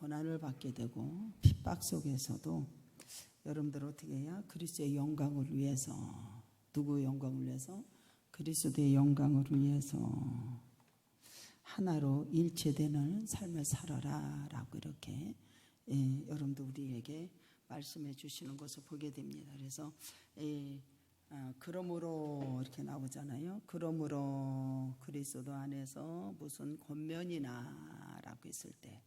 고난을 받게 되고 핍박 속에서도 여러분들 어떻게 해야 그리스도의 영광을 위해서, 누구의 영광을 위해서? 그리스도의 영광을 위해서 하나로 일체되는 삶을 살아라 라고 이렇게 여러분들 우리에게 말씀해 주시는 것을 보게 됩니다. 그래서 그러므로 이렇게 나오잖아요. 그러므로 그리스도 안에서 무슨 권면이나 라고 했을 때,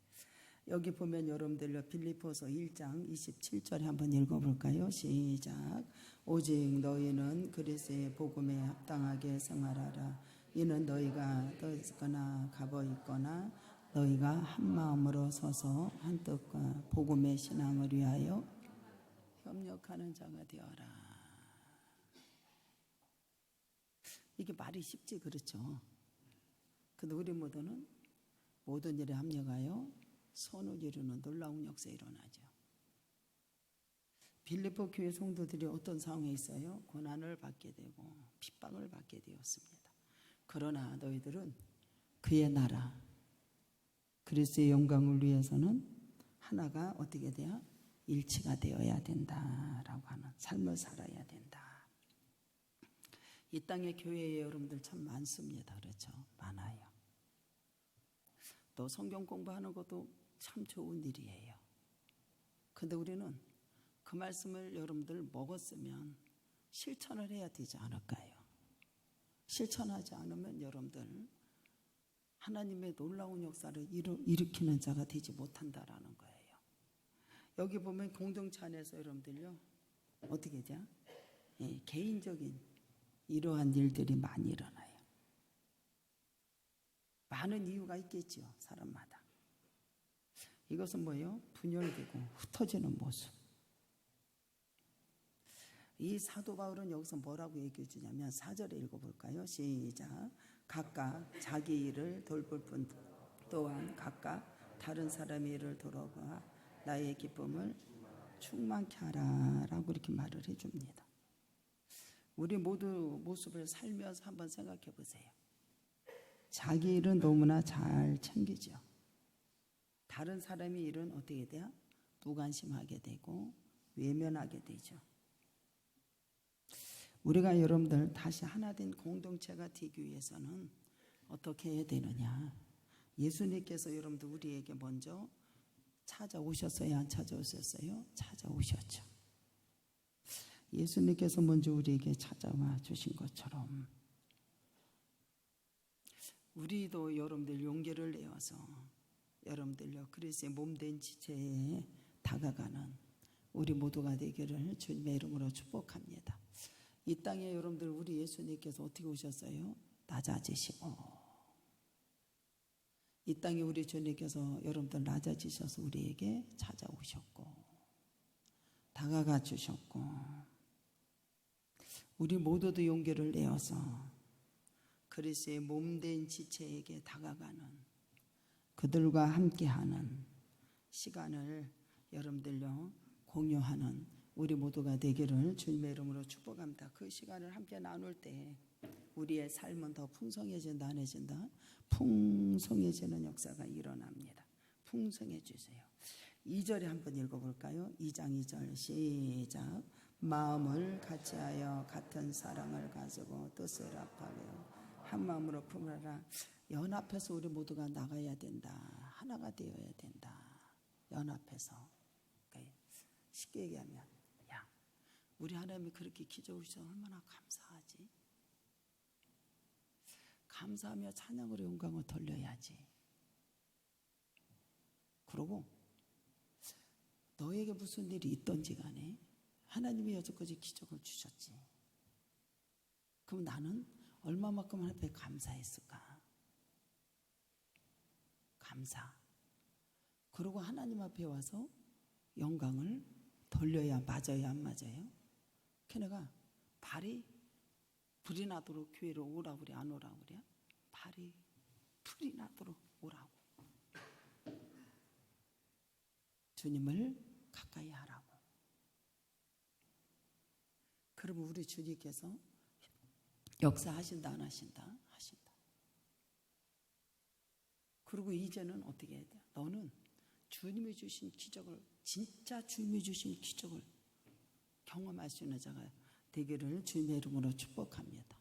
여기 보면 여러분들 빌립보서 1장 27절에 한번 읽어볼까요? 시작. 오직 너희는 그리스도의 복음에 합당하게 생활하라. 이는 너희가 떠있거나 값어 있거나 너희가 한 마음으로 서서 한 뜻과 복음의 신앙을 위하여 협력하는 자가 되어라. 이게 말이 쉽지, 그렇죠? 근데 우리 모두는 모든 일에 합력하여 선을 이루는 놀라운 역사 일어나죠. 빌립보 교회 성도들이 어떤 상황에 있어요? 고난을 받게 되고 핍박을 받게 되었습니다. 그러나 너희들은 그의 나라 그리스도의 영광을 위해서는 하나가 어떻게 돼야? 일치가 되어야 된다라고 하는 삶을 살아야 된다. 이 땅의 교회에 여러분들 참 많습니다. 그렇죠? 많아요. 또 성경 공부하는 것도 참 좋은 일이에요. 근데 우리는 그 말씀을 여러분들 먹었으면 실천을 해야 되지 않을까요? 실천하지 않으면 여러분들 하나님의 놀라운 역사를 일으키는 자가 되지 못한다라는 거예요. 여기 보면 공동체 안에서 여러분들요 어떻게 돼요? 개인적인 이러한 일들이 많이 일어나요. 많은 이유가 있겠죠, 사람마다. 이것은 뭐예요? 분열되고 흩어지는 모습. 이 사도 바울은 여기서 뭐라고 얘기해 주냐면 4절에 읽어볼까요? 시작. 각각 자기 일을 돌볼 뿐 또한 각각 다른 사람의 일을 돌아가 나의 기쁨을 충만케 하라 라고 이렇게 말을 해줍니다. 우리 모두 모습을 살면서 한번 생각해 보세요. 자기 일은 너무나 잘 챙기죠. 다른 사람의 일은 어떻게 돼요? 무관심하게 되고 외면하게 되죠. 우리가 여러분들 다시 하나 된 공동체가 되기 위해서는 어떻게 해야 되느냐? 예수님께서 여러분들 우리에게 먼저 찾아오셨어요? 안 찾아오셨어요? 찾아오셨죠. 예수님께서 먼저 우리에게 찾아와 주신 것처럼 우리도 여러분들 용기를 내어서 여러분들요 그리스도의 몸된 지체에 다가가는 우리 모두가 되기를 주님의 이름으로 축복합니다. 이 땅에 여러분들 우리 예수님께서 어떻게 오셨어요? 낮아지시고, 이 땅에 우리 주님께서 여러분들 낮아지셔서 우리에게 찾아오셨고 다가가 주셨고, 우리 모두도 용기를 내어서 그리스도의 몸된 지체에게 다가가는, 그들과 함께하는 시간을 여러분들요 공유하는 우리 모두가 되기를 주님의 이름으로 축복합니다. 그 시간을 함께 나눌 때 우리의 삶은 더 풍성해진다, 안 해진다? 풍성해지는 역사가 일어납니다. 풍성해지세요. 2절에 한번 읽어볼까요? 2장 2절 시작. 마음을 같이하여 같은 사랑을 가지고 뜻을 합하며 한 마음으로 품으라. 연합해서 우리 모두가 나가야 된다. 하나가 되어야 된다. 연합해서. 쉽게 얘기하면 우리 하나님이 그렇게 기저우셔서 얼마나 감사하지. 감사하며 찬양으로 영광을 돌려야지. 그러고 너에게 무슨 일이 있던지 간에 하나님이 여태까지 기적을 주셨지. 그럼 나는 얼마만큼 하나님 앞에 감사했을까? 감사. 그리고 하나님 앞에 와서 영광을 돌려야 맞아요, 안 맞아요? 걔네가 발이 불이 나도록 교회로 오라고 그래, 안 오라고 그래? 발이 불이 나도록 오라고. 주님을 가까이 하라고. 그러면 우리 주님께서 역사하신다, 안 하신다? 하신다. 그리고 이제는 어떻게 해야 돼? 너는 주님이 주신 기적을, 진짜 주님이 주신 기적을 경험할 수 있는 자가 되기를 주님의 이름으로 축복합니다.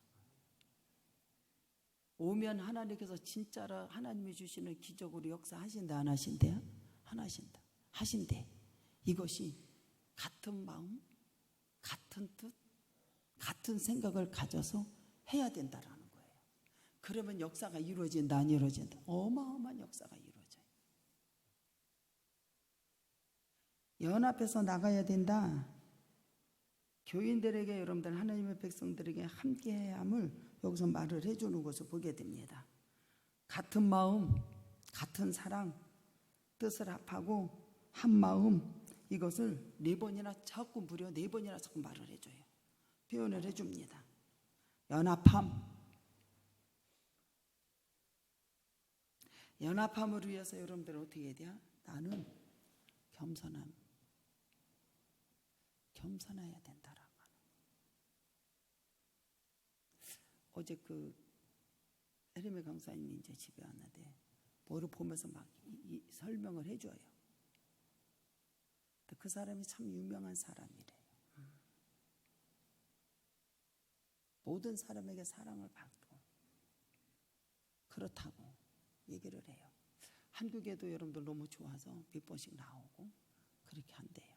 오면 하나님께서 진짜로 하나님이 주시는 기적으로 역사하신다 안 하신대요? 안 하신다. 하신대. 이것이 같은 마음, 같은 뜻, 같은 생각을 가져서 해야 된다라는 거예요. 그러면 역사가 이루어진다 안 이루어진다? 어마어마한 역사가 이루어져요. 연합해서 나가야 된다. 교인들에게, 여러분들 하나님의 백성들에게 함께해야 함을 여기서 말을 해주는 것을 보게 됩니다. 같은 마음, 같은 사랑, 뜻을 합하고 한 마음, 이것을 4번이나 자꾸 무려 4번이나 자꾸 말을 해줘요. 표현을 해줍니다. 연합함을 위해서 여러분들 어떻게 해야 돼요? 나는 겸손해야 된다라고 하는. 어제 에르메 강사님이 이제 집에 왔는데 뭐를 보면서 막 설명을 해줘요. 그 사람이 참 유명한 사람이래요. 모든 사람에게 사랑을 받고 그렇다고 얘기를 해요. 한국에도 여러분들 너무 좋아서 몇 번씩 나오고 그렇게 한대요.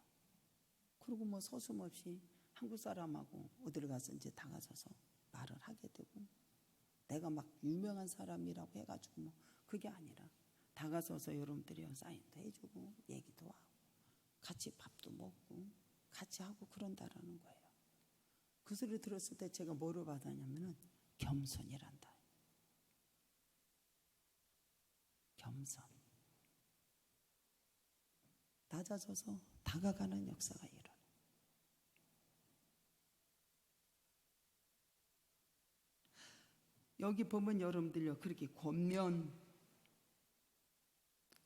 그리고 뭐 서슴없이 한국 사람하고 어디를 가서 이제 다가서서 말을 하게 되고, 내가 막 유명한 사람이라고 해가지고 뭐 그게 아니라 다가서서 여러분들이 사인도 해주고 얘기도 하고 같이 밥도 먹고 같이 하고 그런다라는 거예요. 그 소리 들었을 때 제가 뭐를 받았냐면은 겸손이란다. 겸손. 낮아져서 다가가는 역사가 일어나. 여기 보면 여러분들요, 그렇게 권면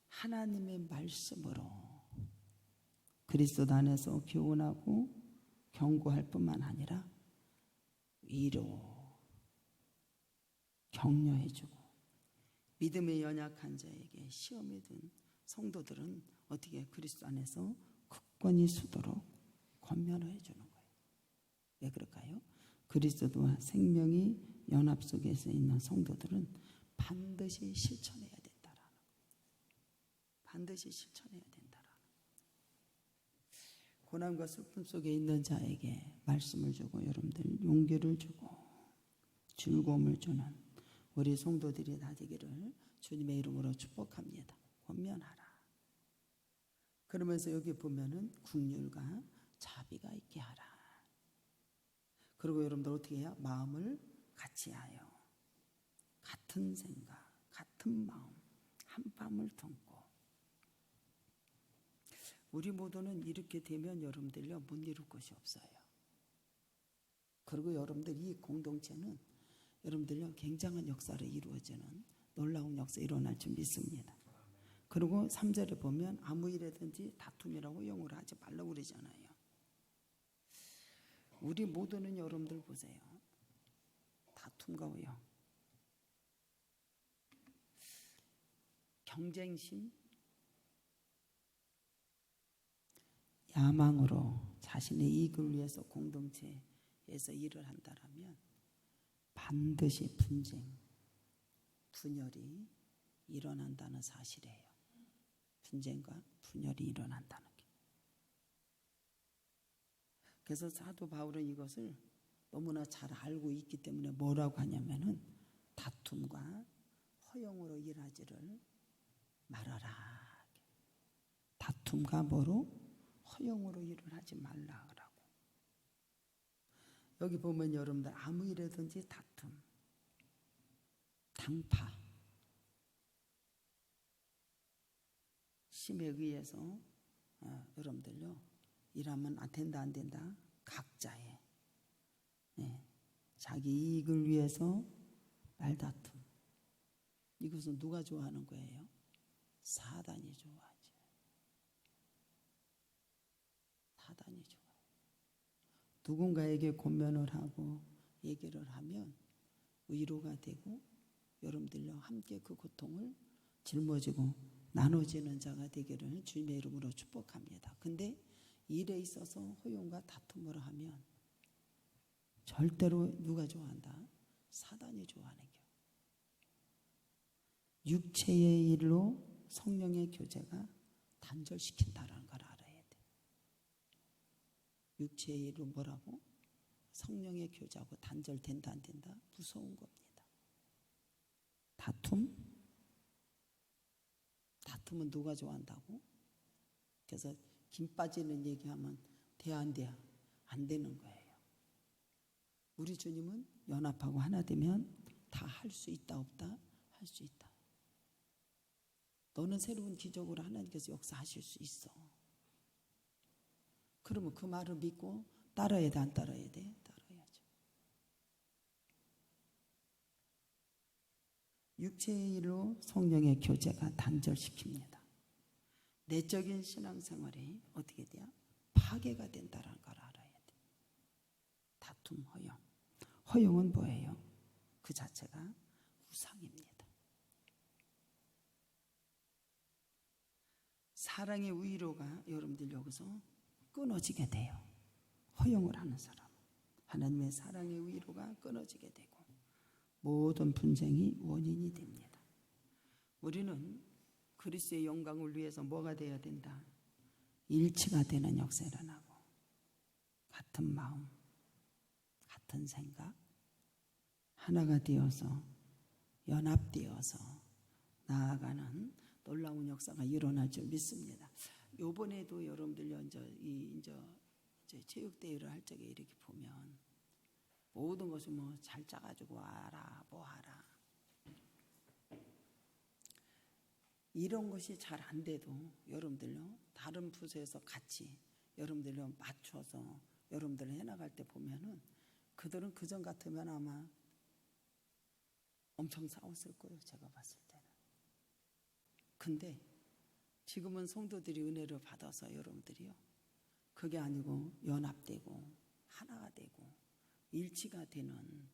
하나님의 말씀으로 그리스도 안에서 교훈하고 경고할 뿐만 아니라 위로 격려해주고, 믿음에 연약한 자에게 시험이 든 성도들은 어떻게 그리스도 안에서 굳건히 서도록 권면을 해주는 거예요. 왜 그럴까요? 그리스도와 생명이 연합 속에서 있는 성도들은 반드시 실천해야 된다라는 거예요. 반드시 실천해야 된다라는 거예요. 고난과 슬픔 속에 있는 자에게 말씀을 주고 여러분들 용기를 주고 즐거움을 주는 우리 성도들이 다 되기를 주님의 이름으로 축복합니다. 권면하라. 그러면서 여기 보면은 긍휼과 자비가 있게 하라. 그리고 여러분들 어떻게 해요? 마음을 같이 하여 같은 생각, 같은 마음, 한 밤을 품고. 우리 모두는 이렇게 되면 여러분들요 못 이룰 것이 없어요. 그리고 여러분들 이 공동체는 여러분들요 굉장한 역사를 이루어지는 놀라운 역사 일어날 줄 믿습니다. 그리고 3절에 보면 아무 일에든지 다툼이라고 영어로 하지 말라고 그러잖아요. 우리 모두는 여러분들 보세요. 다툼과 경쟁심, 야망으로 자신의 이익을 위해서 공동체에서 일을 한다라면 반드시 분쟁, 분열이 일어난다는 사실이에요. 분쟁과 분열이 일어난다는 게. 그래서 사도 바울은 이것을 너무나 잘 알고 있기 때문에 뭐라고 하냐면은 다툼과 허영으로 일하지를 말아라. 다툼과 뭐로? 허영으로 일을 하지 말라라고. 여기 보면 여러분들 아무 일에든지 다툼, 당파, 심에 의해서 여러분들요 일하면 안 된다 안 된다 각자의 자기 이익을 위해서 말다툼. 이것은 누가 좋아하는 거예요? 사단이 좋아하죠. 사단이 좋아해요. 누군가에게 권면을 하고 얘기를 하면 위로가 되고 여러분들과 함께 그 고통을 짊어지고 나눠지는 자가 되기를 주님의 이름으로 축복합니다. 근데 일에 있어서 허용과 다툼을 하면 절대로 누가 좋아한다? 사단이 좋아하는 겨. 육체의 일로 성령의 교제가 단절시킨다라는 걸 알아야 돼. 육체의 일로 뭐라고? 성령의 교제하고 단절된다 안 된다? 무서운 겁니다. 다툼은 누가 좋아한다고? 그래서 김 빠지는 얘기하면 돼 안 돼? 안 되는 거예요. 우리 주님은 연합하고 하나 되면 다 할 수 있다 없다? 할 수 있다. 너는 새로운 기적으로 하나님께서 역사하실 수 있어. 그러면 그 말을 믿고 따라야 돼 안 따라야 돼? 따라야죠. 육체의 일로 성령의 교제가 단절시킵니다. 내적인 신앙생활이 어떻게 돼요? 파괴가 된다는 걸 알아야 돼. 다툼, 허용. 허용은 뭐예요? 그 자체가 우상입니다. 사랑의 위로가 여러분들 여기서 끊어지게 돼요. 허용을 하는 사람. 하나님의 사랑의 위로가 끊어지게 되고 모든 분쟁이 원인이 됩니다. 우리는 그리스도의 영광을 위해서 뭐가 되어야 된다? 일치가 되는 역사를 일어나고 같은 마음, 같은 생각, 하나가 되어서 연합되어서 나아가는 놀라운 역사가 일어날 줄 믿습니다. 요번에도 여러분들 이제 체육대회를 할 적에 이렇게 보면 모든 것이 뭐 잘 짜가지고 와라 뭐 하라 이런 것이 잘 안 돼도 여러분들요 다른 부서에서 같이 여러분들요 맞춰서 여러분들 해나갈 때 보면은 그들은 그전 같으면 아마 엄청 싸웠을 거예요. 제가 봤을 때는. 근데 지금은 성도들이 은혜를 받아서 여러분들이요 그게 아니고 연합되고 하나가 되고 일치가 되는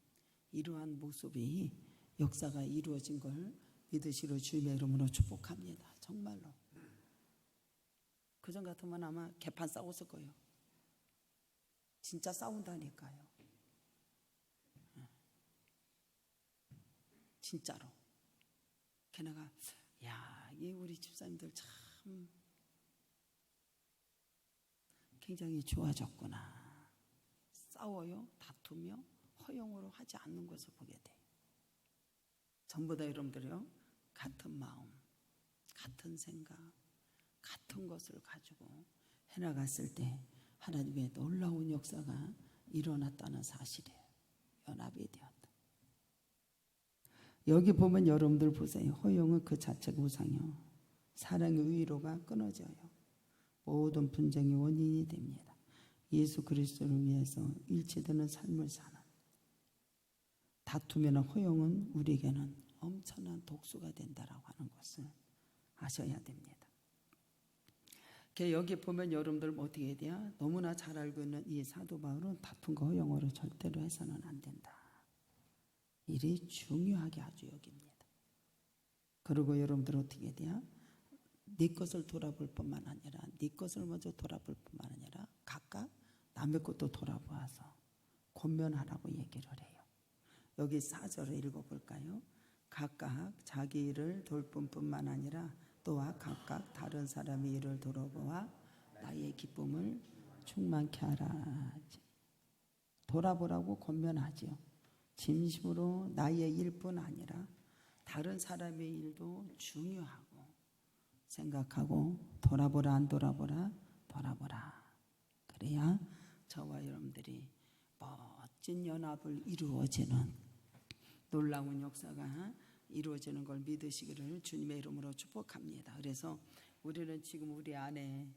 이러한 모습이 역사가 이루어진 걸 믿으시러 주님의 이름으로 축복합니다. 정말로. 그전 같으면 아마 개판 싸웠을 거예요. 진짜 싸운다니까요. 진짜로. 걔네가 야, 이 우리 집사님들 참 굉장히 좋아졌구나. 싸워요, 다투며 허용으로 하지 않는 것을 보게 돼. 전부 다 여러분들이요 같은 마음, 같은 생각, 같은 것을 가지고 해나갔을 때 하나님의 놀라운 역사가 일어났다는 사실이에요. 연합이 되었다. 여기 보면 여러분들 보세요. 허용은 그 자체가 우상이요. 사랑의 위로가 끊어져요. 모든 분쟁의 원인이 됩니다. 예수 그리스도를 위해서 일치되는 삶을 사는 다툼이나 허용은 우리에게는 엄청난 독수가 된다라고 하는 것을 아셔야 됩니다. 여기 보면 여러분들 어떻게 해야 돼요? 너무나 잘 알고 있는 이 사도 바울은 다툼과 허용으로 절대로 해서는 안 된다. 일이 중요하게 아주 여깁니다. 그리고 여러분들 어떻게 해야 돼요? 네 것을 돌아볼 뿐만 아니라 네 것을 먼저 돌아볼 뿐만 아니라 각각 남의 것도 돌아보아서 권면하라고 얘기를 해요. 여기 4절을 읽어볼까요? 각각 자기 일을 돌볼 뿐만 아니라 또한 각각 다른 사람의 일을 돌아보아 나의 기쁨을 충만케 하라. 돌아보라고 권면하지요. 진심으로 나의 일뿐 아니라 다른 사람의 일도 중요하고 생각하고 돌아보라 안 돌아보라 돌아보라. 그래야 저와 여러분들이 멋진 연합을 이루어지는 놀라운 역사가 이루어지는 걸 믿으시기를 주님의 이름으로 축복합니다. 그래서 우리는 지금 우리 안에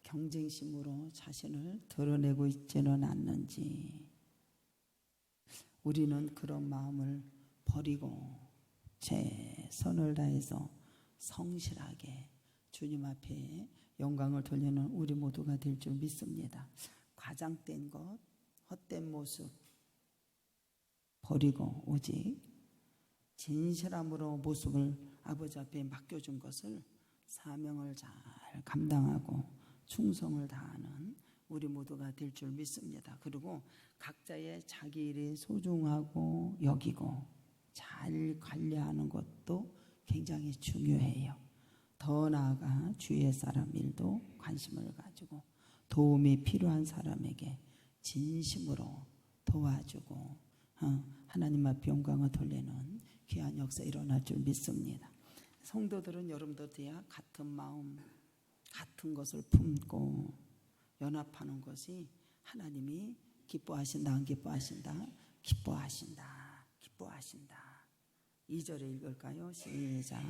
경쟁심으로 자신을 드러내고 있지는 않는지 우리는 그런 마음을 버리고 최선을 다해서 성실하게 주님 앞에 영광을 돌리는 우리 모두가 될 줄 믿습니다. 과장된 것, 헛된 모습 버리고 오직 진실함으로 모습을 아버지 앞에 맡겨준 것을 사명을 잘 감당하고 충성을 다하는 우리 모두가 될 줄 믿습니다. 그리고 각자의 자기 일이 소중하고 여기고 잘 관리하는 것도 굉장히 중요해요. 더 나아가 주위의 사람 일도 관심을 가지고 도움이 필요한 사람에게 진심으로 도와주고 하나님 앞에 영광을 돌리는 귀한 역사 일어날 줄 믿습니다. 성도들은 여러분들과 같은 마음, 같은 것을 품고 연합하는 것이 하나님이 기뻐하신다, 안 기뻐하신다? 기뻐하신다, 기뻐하신다. 2절에 읽을까요? 시작.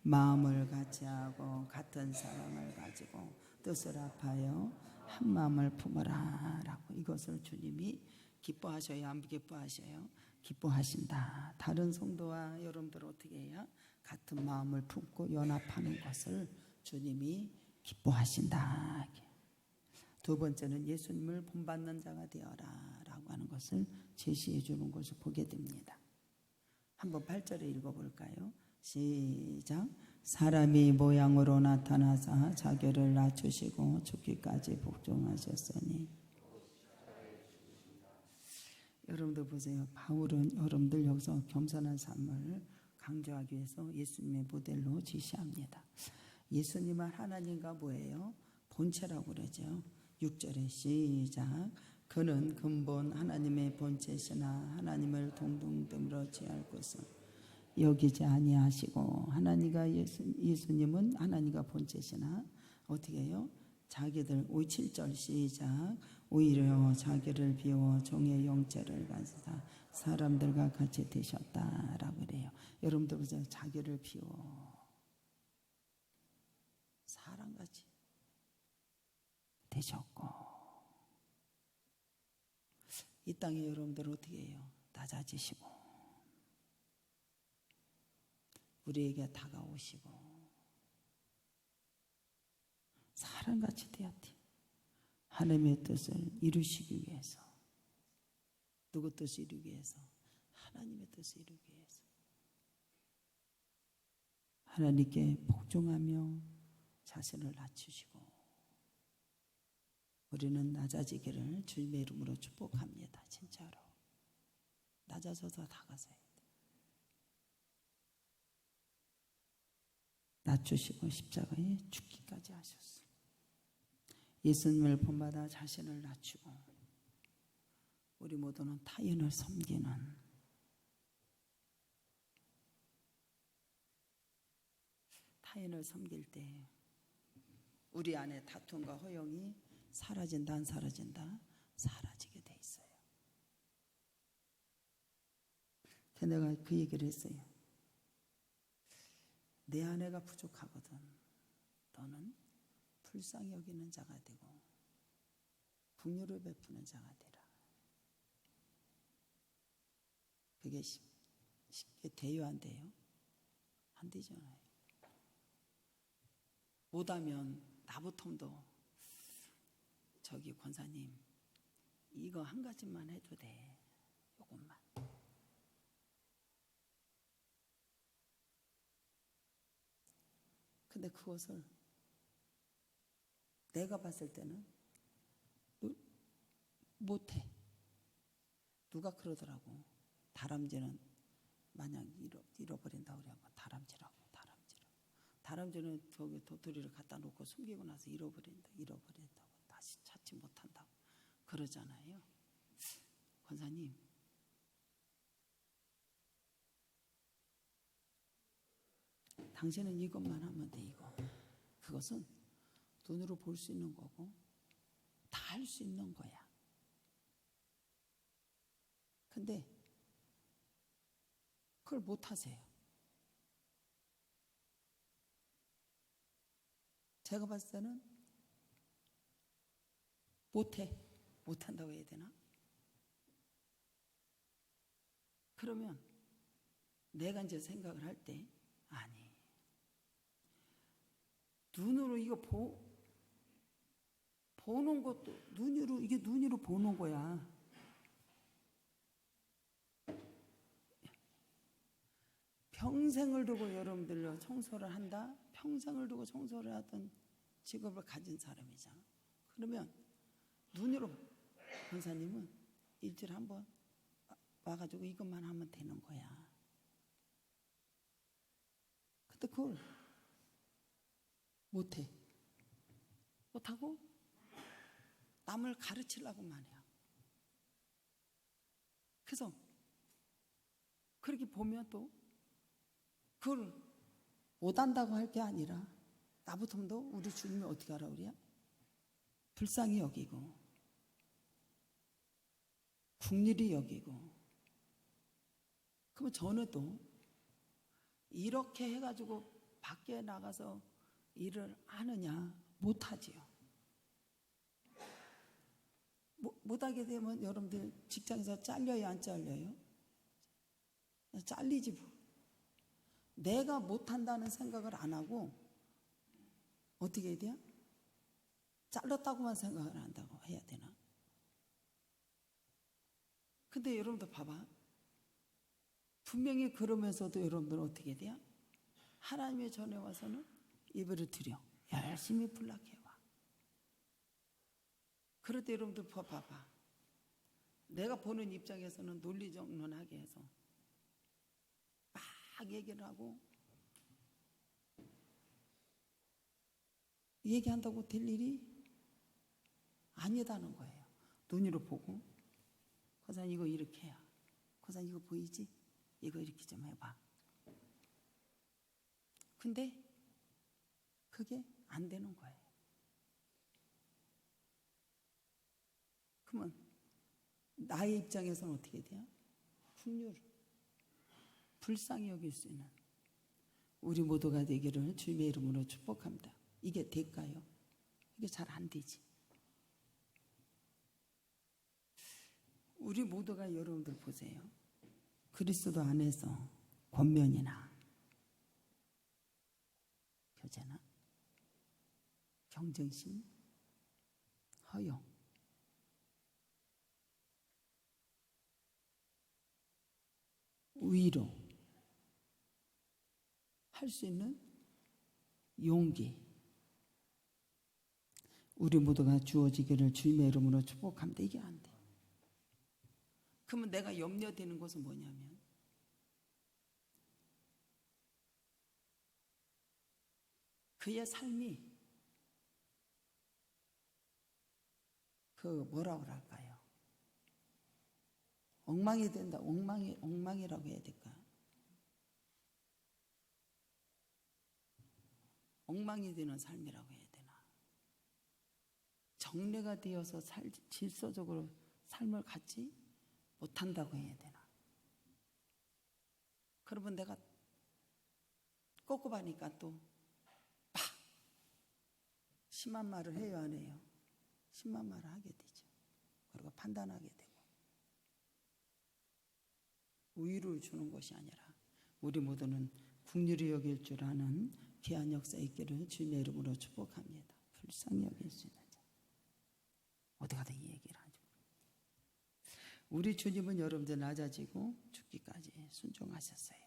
마음을 같이 하고 같은 사랑을 가지고 뜻을 합하여 한 마음을 품어라 라고. 이것을 주님이 기뻐하셔요, 안 기뻐하셔요? 기뻐하신다. 다른 성도와 여러분들 어떻게 해야 같은 마음을 품고 연합하는 것을 주님이 기뻐하신다. 두 번째는 예수님을 본받는 자가 되어라 라고 하는 것을 제시해 주는 것을 보게 됩니다. 한번 8절에 읽어볼까요? 시작. 사람이 모양으로 나타나사 자기를 낮추시고 죽기까지 복종하셨으니. 여러분들 보세요. 바울은 여러분들 여기서 겸손한 삶을 강조하기 위해서 예수님의 모델로 지시합니다. 예수님은 하나님과 뭐예요? 본체라고 그러죠. 6절에 시작. 그는 근본 하나님의 본체시나 하나님을 동등됨으로 취할 것은 여기지 아니하시고. 예수님은 하나님과 본체시나 어떻게 해요? 자기들 7절 시작. 오히려 자기를 비워 종의 영체를 가지사 사람들과 같이 되셨다라고 그래요. 여러분들 보세요. 자기를 비워 사람같이 되셨고. 이 땅에 여러분들 어떻게 해요? 낮아지시고 우리에게 다가오시고 사람같이 되었지. 하나님의 뜻을 이루시기 위해서. 누구 뜻을 이루기 위해서? 하나님의 뜻을 이루기 위해서. 하나님께 복종하며 자신을 낮추시고. 우리는 낮아지기를 주님의 이름으로 축복합니다. 진짜로 낮아져서 다가서야 돼. 낮추시고 십자가에 죽기까지 하셨어. 예수님을 본받아 자신을 낮추고 우리 모두는 타인을 섬기는, 타인을 섬길 때 우리 안에 다툼과 허영이 사라진다, 안 사라진다? 사라지게 돼 있어요. 내가 그 얘기를 했어요. 내 아내가 부족하거든. 너는 불쌍히 여기는 자가 되고 긍휼을 베푸는 자가 되라. 그게 쉽게 돼요, 안 돼요? 안 되잖아요. 못하면 나부터도 저기 권사님 이거 한 가지만 해도 돼. 요것만. 근데 그것을 내가 봤을 때는 못해. 누가 그러더라고. 다람쥐는 만약 잃어버린다고 그래갖고 다람쥐라고. 다람쥐는 저기 도토리를 갖다 놓고 숨기고 나서 잃어버린다고 다시 찾지 못한다고 그러잖아요. 권사님, 당신은 이것만 하면 돼. 이거. 그것은 눈으로 볼 수 있는 거고 다 할 수 있는 거야. 근데 그걸 못 하세요. 제가 봤을 때는 못한다고 해야 되나? 그러면 내가 이제 생각을 할 때 아니, 눈으로 이거 보는 것도 이게 눈으로 보는 거야. 평생을 두고 여러분들로 청소를 한다? 평생을 두고 청소를 하던 직업을 가진 사람이잖아. 그러면 눈으로 권사님은 일주일에 한 번 와가지고 이것만 하면 되는 거야. 근데 그걸 못하고 남을 가르치려고만 해요. 그래서 그렇게 보면 또 그걸 못한다고 할 게 아니라 나부터도 우리 주님이 어떻게 하라고 그래요? 불쌍히 여기고 국률이 여기고. 그러면 저는 또 이렇게 해가지고 밖에 나가서 일을 하느냐? 못하지요. 못하게 되면 여러분들 직장에서 잘려요, 안 잘려요? 잘리지 뭐. 내가 못한다는 생각을 안 하고 어떻게 해야 돼요? 잘렸다고만 생각을 한다고 해야 되나? 근데 여러분들 봐봐. 분명히 그러면서도 여러분들 어떻게 돼요? 하나님의 전에 와서는 예배를 드려. 열심히 불락해와. 그럴 때 여러분들 봐봐. 내가 보는 입장에서는 논리정론하게 해서 막 얘기를 하고 얘기한다고 될 일이 아니다는 거예요. 눈으로 보고 거산 이거 이렇게 해야. 거산 이거 보이지? 이거 이렇게 좀 해봐. 근데 그게 안 되는 거예요. 그러면 나의 입장에서는 어떻게 돼요? 긍휼, 불쌍히 여길 수 있는 우리 모두가 되기를 주님의 이름으로 축복합니다. 이게 될까요? 이게 잘 안 되지. 우리 모두가 여러분들 보세요. 그리스도 안에서 권면이나 교제나 경쟁심, 허용, 위로 할 수 있는 용기, 우리 모두가 주어지기를 주님의 이름으로 축복합니다. 이게 안 돼. 그러면 내가 염려되는 것은 뭐냐면 그의 삶이 그 뭐라고 할까요? 엉망이 된다. 엉망이라고 해야 될까? 엉망이 되는 삶이라고 해야 되나? 정례가 되어서 질서적으로 삶을 갖지 못한다고 해야 되나? 그러면 내가 꺾어보니까 또 막 심한 말을 해요, 안 해요? 심한 말을 하게 되죠. 그리고 판단하게 되고 우위를 주는 것이 아니라 우리 모두는 긍휼히 여길 줄 아는 귀한 역사 있기를 주님의 이름으로 축복합니다. 불쌍히 여길 수 있는 자. 어디 가다 이 얘기를 하죠. 우리 주님은 여러분들 낮아지고 죽기까지 순종하셨어요.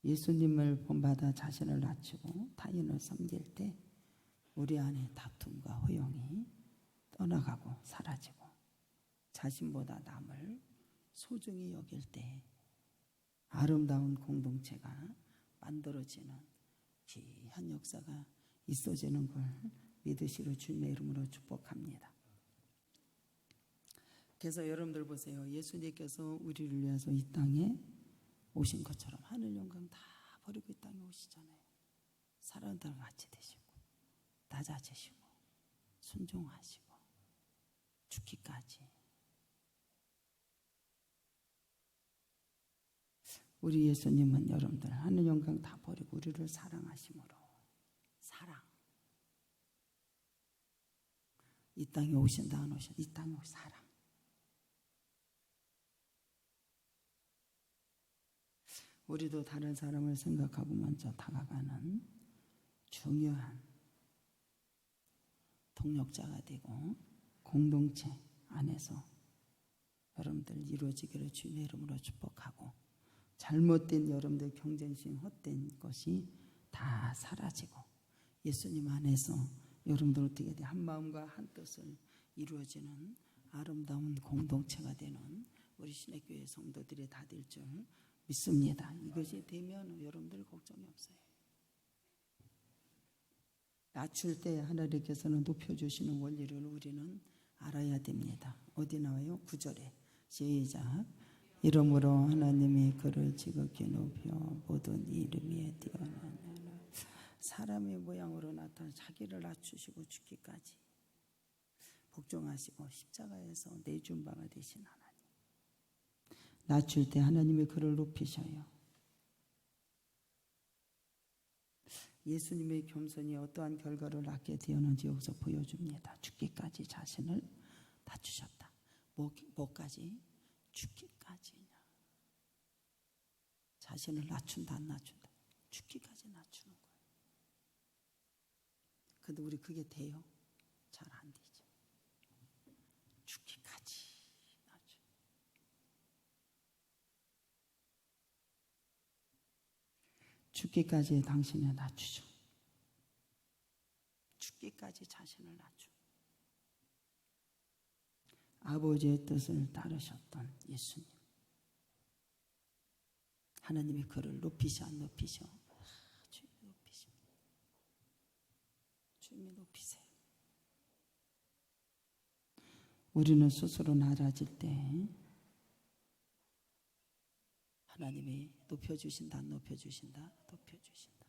예수님을 본받아 자신을 낮추고 타인을 섬길 때 우리 안에 다툼과 허용이 떠나가고 사라지고 자신보다 남을 소중히 여길 때 아름다운 공동체가 만들어지는 귀한 역사가 있어지는 걸 믿으시로 주님의 이름으로 축복합니다. 그래서 여러분들 보세요. 예수님께서 우리를 위해서 이 땅에 오신 것처럼 하늘 영광 다 버리고 이 땅에 오시잖아요. 사람들과 같이 되시고 낮아지시고 순종하시고 죽기까지. 우리 예수님은 여러분들 하늘 영광 다 버리고 우리를 사랑하심으로 사랑. 이 땅에 오신다 안 오신다. 이 땅에 오신 사랑. 우리도 다른 사람을 생각하고 먼저 다가가는 중요한 동력자가 되고 공동체 안에서 여러분들 이루어지기를 주님의 이름으로 축복하고 잘못된 여러분들 경쟁심 헛된 것이 다 사라지고 예수님 안에서 여러분들 어떻게 돼? 한 마음과 한 뜻을 이루어지는 아름다운 공동체가 되는 우리 신학교회 성도들이 다 될 줄 믿습니다. 이것이 되면 여러분들 걱정이 없어요. 낮출 때 하나님께서는 높여주시는 원리를 우리는 알아야 됩니다. 어디 나와요? 9절에 시작. 이러므로 하나님이 그를 지극히 높여 모든 이름 위에 뛰어나는 사람의 모양으로 나타나 자기를 낮추시고 죽기까지 복종하시고 십자가에서 내준 바가 되신 하나님. 낮출 때 하나님이 그를 높이셔요. 예수님의 겸손이 어떠한 결과를 낳게 되었는지 여기서 보여줍니다. 죽기까지 자신을 낮추셨다. 뭐까지? 죽기까지냐. 자신을 낮춘다 안 낮춘다. 죽기까지 낮추는 거예요. 근데 우리 그게 돼요? 잘 안 되죠. 죽기까지 낮추. 죽기까지 당신을 낮추죠. 죽기까지 자신을 낮추. 아버지의 뜻을 따르셨던 예수님. 하나님이 그를 높이셔 안 높이셔? 주님이 높이십니다. 주님이 높이세요. 우리는 스스로 낮아질 때 하나님이 높여주신다 안 높여주신다? 높여주신다.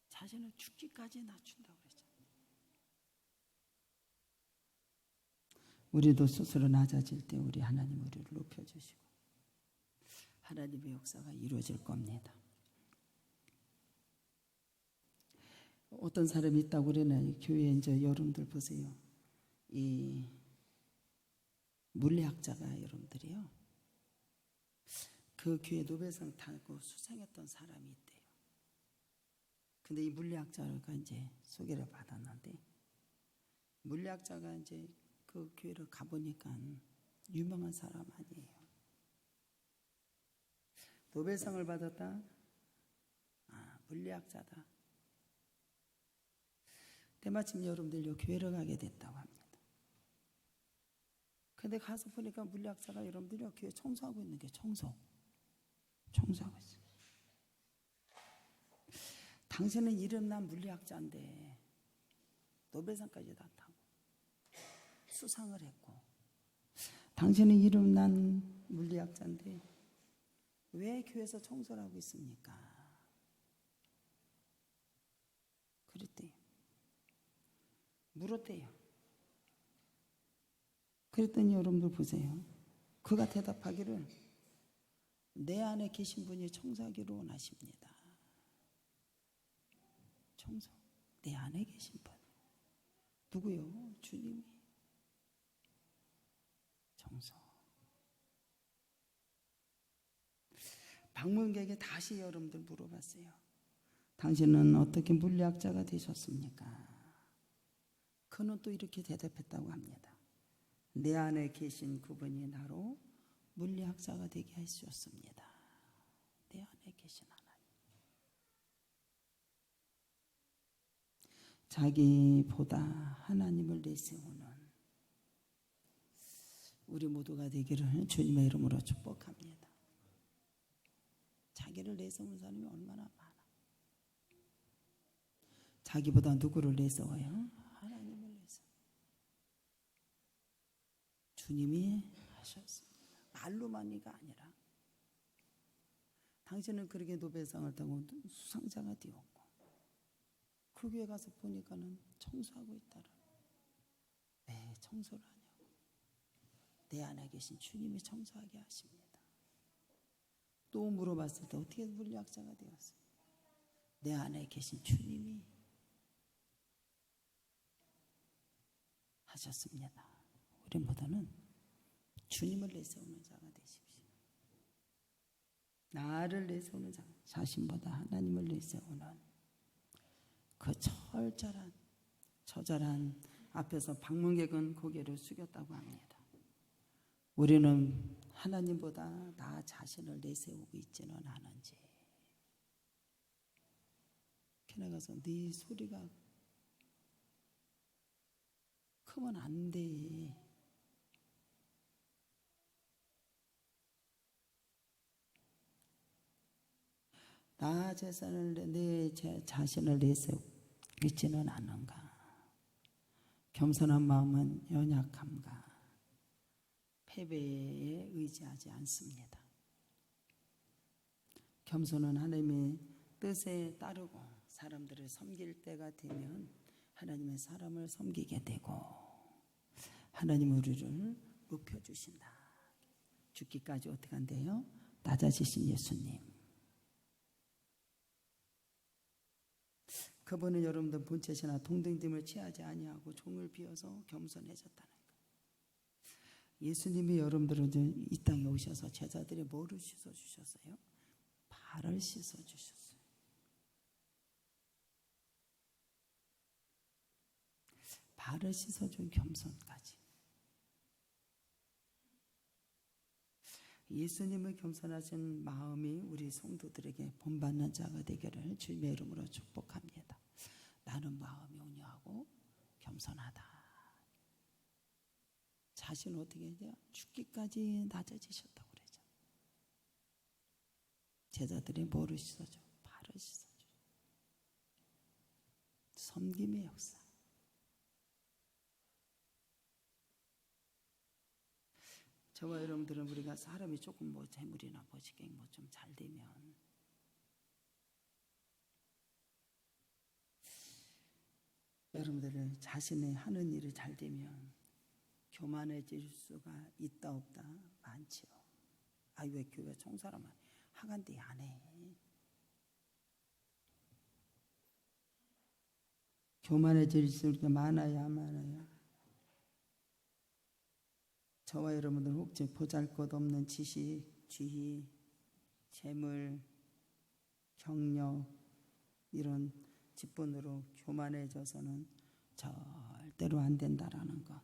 자신을 죽기까지 낮춘다고 그랬잖아요. 우리도 스스로 낮아질 때 우리 하나님 우리를 높여주시고 하나님의 역사가 이루어질 겁니다. 어떤 사람이 있다고 그러나요? 교회에 이제 여러분들 보세요. 이 물리학자가 여러분들이요. 그 교회 노벨상 타고 수상했던 사람이 있대요. 근데 이 물리학자가 이제 소개를 받았는데 물리학자가 이제 그 교회를 가보니까 유명한 사람 아니에요. 노벨상을 받았다? 물리학자다. 때마침 여러분들 요 교회를 가게 됐다고 합니다. 근데 가서 보니까 물리학자가 여러분들이 교회 청소하고 있는 게 청소하고 있어요. 당신은 이름난 물리학자인데 노벨상까지 다 타고 수상을 했고 당신은 이름난 물리학자인데 왜 교회에서 청소를 하고 있습니까? 그랬대요. 물었대요. 그랬더니 여러분들 보세요. 그가 대답하기를 내 안에 계신 분이 청소하기를 원하십니다. 청소. 내 안에 계신 분. 누구요? 주님이. 청소. 방문객에 다시 여러분들 물어봤어요. 당신은 어떻게 물리학자가 되셨습니까? 그는 또 이렇게 대답했다고 합니다. 내 안에 계신 그분이 나로 물리학자가 되게 하셨습니다. 내 안에 계신 하나님. 자기보다 하나님을 내세우는 우리 모두가 되기를 주님의 이름으로 축복합니다. 자기를 내세우는 사람이 얼마나 많아. 자기보다 누구를 내세워요? 하나님을 내세워. 주님이 하셨습니다. 말로만이가 아니라 당신은 그렇게 노벨상을 타고 수상자가 되었고 그 교회 가서 보니까는 청소하고 있더라. 왜 청소를 하냐고. 내 안에 계신 주님이 청소하게 하십니다. 또 물어봤을 때 어떻게 물리학자가 되었어요? 내 안에 계신 주님이 하셨습니다. 우리 모두는 주님을 내세우는 자가 되십시오. 나를 내세우는 자, 자신보다 하나님을 내세우는 그 처절한 앞에서 방문객은 고개를 숙였다고 합니다. 우리는 하나님보다 나 자신을 내세우고 있지는 않은지 산에 가서 네 소리가 크면 안 돼. 나 재산을 내 자신을 내세우지는 않은가. 겸손한 마음은 연약함과 패배에 의지하지 않습니다. 겸손은 하나님의 뜻에 따르고 사람들을 섬길 때가 되면 하나님의 사람을 섬기게 되고 하나님 우리를 높여주신다. 죽기까지 어떻게 한대요? 낮아지신 예수님. 그분은 여러분들 본체시나 동등됨을 취하지 아니하고 종을 비어서 겸손해졌다는 거예요. 예수님이 여러분들을 이 땅에 오셔서 제자들이 뭐를 씻어주셨어요? 발을 씻어주셨어요. 발을 씻어준 겸손까지. 예수님의 겸손하신 마음이 우리 성도들에게 본받는 자가 되기를 주님의 이름으로 축복합니다. 나는 마음이 온유하고 겸손하다. 자신은 어떻게 해야 죽기까지 낮아지셨다고 그러죠. 제자들이 뭐를 씻어줘? 발을 씻어줘. 섬김의 역사. 저와 여러분들은 우리가 사람이 조금 뭐 재물이나 뭐지게 뭐 좀 잘 되면 여러분들 자신의 하는 일이 잘 되면 교만해질 수가 있다 없다 많지요. 아 왜 교회 총사람은 하간대 안 해. 교만해질 수가 많아야 많아요. 저와 여러분들 혹시 보잘것없는 지식, 지위, 재물, 경력 이런 직분으로 교만해져서는 절대로 안 된다라는 것.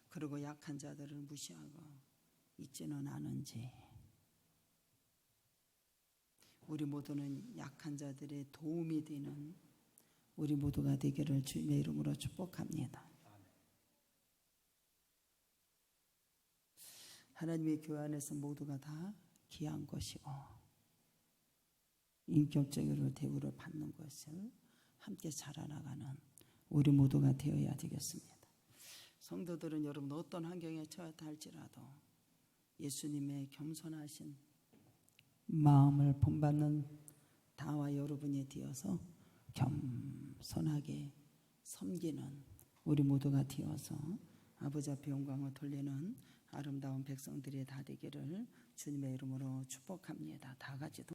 그리고 약한 자들을 무시하고 있지는 않은지 우리 모두는 약한 자들의 도움이 되는 우리 모두가 되기를 주님의 이름으로 축복합니다. 하나님의 교회 안에서 모두가 다 귀한 것이고 인격적으로 대우를 받는 것을 함께 자라나가는 우리 모두가 되어야 되겠습니다. 성도들은 여러분 어떤 환경에 처했다 할지라도 예수님의 겸손하신 마음을 본받는 다와 여러분이 되어서 겸손하게 섬기는 우리 모두가 되어서 아버지 앞에 영광을 돌리는 아름다운 백성들이 다 되기를 주님의 이름으로 축복합니다. 다 같이